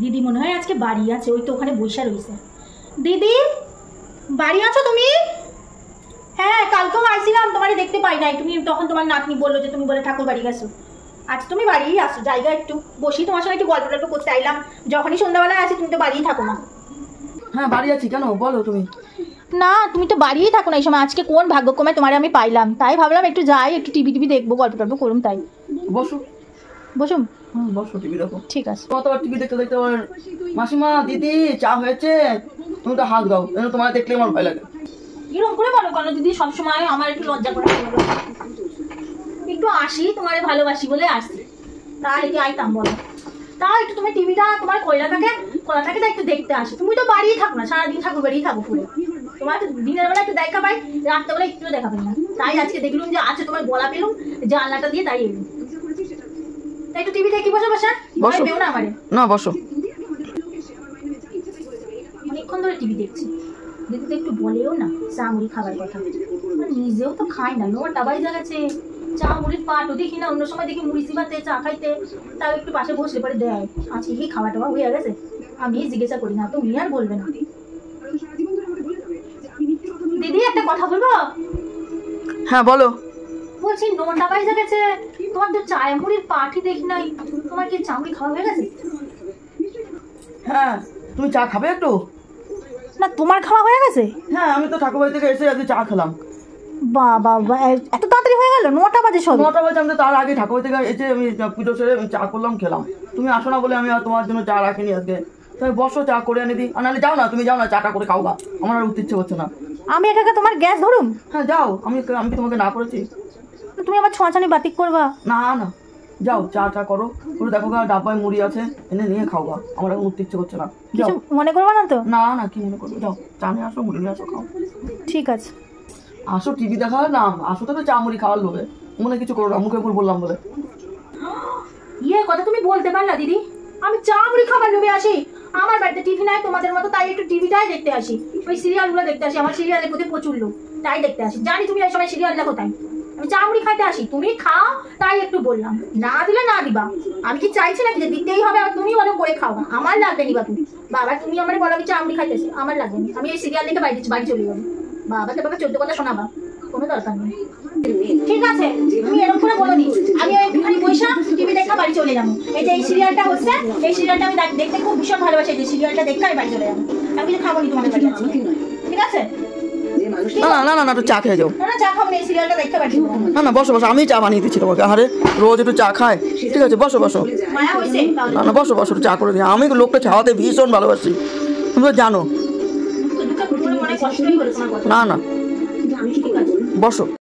দিদি মনে হয় আজকে বাড়ি আছে, ওই তো ওখানে বসে রয়েছে। দিদি বাড়ি আছো তুমি? হ্যাঁ কালকেও আসছিলাম, তোমারে দেখতে পাই নাই, তুমি তখন তোমার নাতনি বললো যে তুমি বলে ঠাকুর বাড়ি গেছো। আজ তুমি বাড়িই আসো, জায়গা একটু বসি, তোমার সঙ্গে একটু গল্প টল্প করতে আইলাম। যখনই সন্ধ্যাবেলায় আসি তুমি তো বাড়িই থাকো না। হ্যাঁ বাড়ি আছি, কেন বলো তুমি। না তুমি তো বাড়িই থাকো না এই সময়, আজকে কোন ভাগ্যক্রমে তোমারে আমি পাইলাম, তাই ভাবলাম একটু যাই, একটু টিভি দেখবো, গল্প টল্প করুম তাই। বসো বসুম? বসো, টিভি দেখো। ঠিক আছে। কতবার টিভি দেখতে দেখতে মাসিমা দিদি চা হয়েছে, তুমি তো হাত দাও, তোমার দেখলে আমার ভয় লাগে। এরকম করে বলো কেন দিদি, সবসময় আমার একটু লজ্জা করে। একটু আসি, তোমারে ভালোবাসি বলে আসি, তাহলে কি আইতাম বলো? তাও একটু তুমি টিভিটা তোমার খোলা থাকে তা একটু দেখতে আসি। তুমি তো বাড়িই থাকো না, সারাদিন ঠাকুর বাড়িই থাকো পুরো। তোমার তো দিনের বেলা একটু দেখা পাই, রাত্রেবেলা একটু দেখা পাই না, তাই আজকে দেখলুম যে আছে তোমার গলা পেলুম জানলাটা দিয়ে, তাই এলুম। তাই একটু টিভি দেখি, বসে পেও না আমারে। না বসো। অনেকক্ষণ ধরে টিভি দেখছি, দিদি তো একটু বলেও না চা মুড়ি খাবার কথা, নিজেও তো খাই না, নোটা বাড়ি গেছে। চা মুড়ির পাটও দেখি না, অন্য সময় দেখি মুড়ি চিবাতে চা খাইতে, তাও একটু পাশে বসলে পরে দেয়। আজকে কি খাওয়া টাওয়া হয়ে গেছে, আমি জিজ্ঞাসা করি না, তুমি আর বলবে না। দিদি একটা কথা বলবো? হ্যাঁ বলো। বলছি নোটা বাড়ি গেছে, তোমার তো চা মুড়ির পাটই দেখি নাই, তোমার কি চা মুড়ি খাওয়া হয়ে গেছে? হ্যাঁ তুমি চা খাবে একটু? না তোমার খাওয়া হয়ে গেছে? হ্যাঁ আমি তো ঠাকুর বাড়ি থেকে এসে আজকে চা খেলাম। বাবা এত তাড়াতাড়ি হয়ে গেল? 9টা বাজে সব। 9টা বাজে, আমি তো তার আগে ঠাকুর বাড়ি থেকে এসে আমি পুজো সেরে চা করলাম, খেলাম। তুমি আসো না বলে আমি আর তোমার জন্য চা রাখিনি আজকে। তুমি বসো, চা করে এনে দিই। আর নাহলে যাও না, তুমি যাও না, চাটা করে খাও গা, আমার আর উঠতে ইচ্ছে করছে না। আমি একা তোমার গ্যাস ধরুম? হ্যাঁ যাও, আমি কি তোমাকে না করেছি? তুমি আমার ছোঁয়াছানি বাতিক করবা? না না, যাও চা করো, পুরো দেখো গা ডাব্বায় মুড়ি আছে, এনে নিয়ে খাও গা, আমার এখন উঠতে ইচ্ছে করছে না। কিছু মনে করবা না তো? না না, কি মনে করবো, যাও চা নিয়ে আসো, মুড়ি নিয়ে আসো, খাও। ঠিক আছে। আসো টিভি দেখা না, আসো তো চা মুড়ি খাওয়ার লোভে, মনে কিছু করো না, মুখে উপর বললাম বলে। কথা তুমি বলতে পারলা দিদি, আমি চা মুড়ি খাবার লোভে আসি? আমার বাড়িতে টিভি নাই তোমাদের মতো, তাই একটু টিভিটাই দেখতে আসি, ওই সিরিয়ালগুলো দেখতে আসি, আমার সিরিয়ালের প্রতি প্রচুর লোক, তাই দেখতে আসি। জানি তুমি এই সময় সিরিয়াল দেখো, তাই আমি চা মুড়ি খাইতে আসি, তুমি খাও তাই একটু বললাম, না দিলে না দিবা। আমি কি চাইছি নাকি যে দিতেই হবে, আর তুমি বলো করে খাও, আমার লাগবে নিবা তুমি। বাবা তুমি আমার বলো আমি চা মুড়ি খাইতেছি, আমার লাগবে না, আমি এই সিরিয়াল দেখে বাড়ি চলে যাবো। বাবা তোমাকে 14 কথা শোনাবা, কোনো দরকার নেই। ঠিক আছে তুমি এরকম করে বলো নি, আমি একটুখানি পয়সা টিভি দেখা বাড়ি চলে যাবো। এই যে এই সিরিয়ালটা হচ্ছে, এই সিরিয়ালটা আমি দেখতে খুব ভীষণ ভালোবাসি, এই সিরিয়ালটা দেখে আমি বাড়ি চলে যাবো। আমি কিছু খাবো নি তোমাদের বাড়ি আছে, ঠিক আছে? না না না না, একটু চা খেয়ে যাও। না চা খাবো না, এই সিরিয়ালটা দেখতে বাড়ি যাবো। না না বসো, আমি চা বানিয়ে দিচ্ছি তোমাকে, আরে রোজ একটু চা খায়, ঠিক আছে বসো। মায়া হয়েছে? না না বসো, চা করে দিই, আমি লোকটা খাওয়াতে ভীষণ ভালোবাসি, তুমি তো জানো। না না বসো।